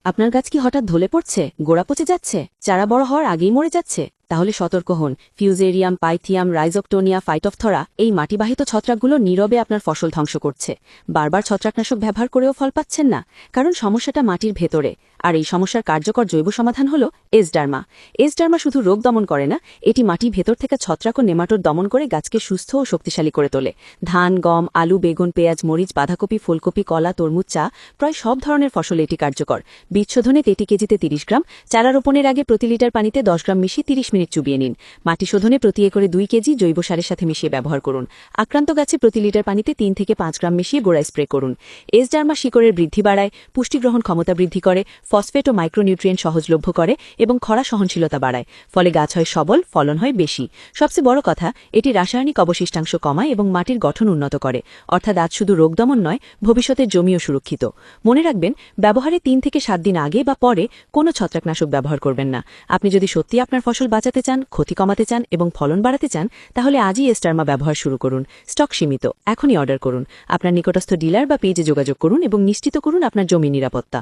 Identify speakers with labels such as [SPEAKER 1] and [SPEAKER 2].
[SPEAKER 1] আপনার গাছ কি হঠাৎ ঢলে পড়ছে, গোড়া পচে যাচ্ছে, চারা বড় হওয়ার আগেই মরে যাচ্ছে? তাহলে সতর্ক হন। ফিউজেরিয়াম, পাইথিয়াম, রাইজোকটোনিয়া, ফাইটোফথরা এই মাটিবাহিত ছত্রাকগুলো নীরবে আপনার ফসল ধ্বংস করছে। বারবার ছত্রাকনাশক ব্যবহার করেও ফল পাচ্ছেন না, কারণ সমস্যাটা মাটির ভেতরে। আর এই সমস্যার কার্যকর জৈব সমাধান হল এসডার্মা। এসডার্মা শুধু রোগ দমন করে না, এটি মাটির ভেতর থেকে ছত্রাক ও নেমাটোড দমন করে গাছকে সুস্থ ও শক্তিশালী করে তোলে। ধান, গম, আলু, বেগুন, পেঁয়াজ, মরিচ, বাঁধাকপি, ফুলকপি, কলা, তরমুজ, চা প্রায় সব ধরনের ফসলে এটি কার্যকর। বীজ শোধনে 30 কেজিতে 30 গ্রাম, চারা রোপণের আগে প্রতি লিটার পানিতে 10 গ্রাম মিশিয়ে 30 মিনিট চুবিয়ে নিন। মাটি শোধনে প্রতি একরে 2 কেজি জৈব সারের সাথে মিশিয়ে ব্যবহার করুন। আক্রান্ত গাছে প্রতি লিটার পানিতে 3 থেকে 5 গ্রাম মিশিয়ে গোড়ায় স্প্রে করুন। এসডার্মা শিকড়ের বৃদ্ধি বাড়ায়, পুষ্টিগ্রহণ ক্ষমতা বৃদ্ধি করে, ফসফেট ও মাইক্রোনিউট্রিয়েন্ট সহজলভ্য করে এবং খরা সহনশীলতা বাড়ায়। ফলে গাছ হয় সবল, ফলন হয় বেশি। সবচেয়ে বড় কথা, এটি রাসায়নিক অবশিষ্টাংশ কমায় এবং মাটির গঠন উন্নত করে। অর্থাৎ আজ শুধু রোগ দমন নয়, ভবিষ্যতের জমিও সুরক্ষিত। মনে রাখবেন, ব্যবহারে 3 থেকে 7 দিন আগে বা পরে কোনো ছত্রাকনাশক ব্যবহার করবেন না। আপনি যদি সত্যি আপনার ফসল বাঁচাতে চান, ক্ষতি কমাতে চান এবং ফলন বাড়াতে চান, তাহলে আজই এসডার্মা ব্যবহার শুরু করুন। স্টক সীমিত, এখনই অর্ডার করুন। আপনার নিকটস্থ ডিলার বা পেজে যোগাযোগ করুন এবং নিশ্চিত করুন আপনার জমি নিরাপত্তা।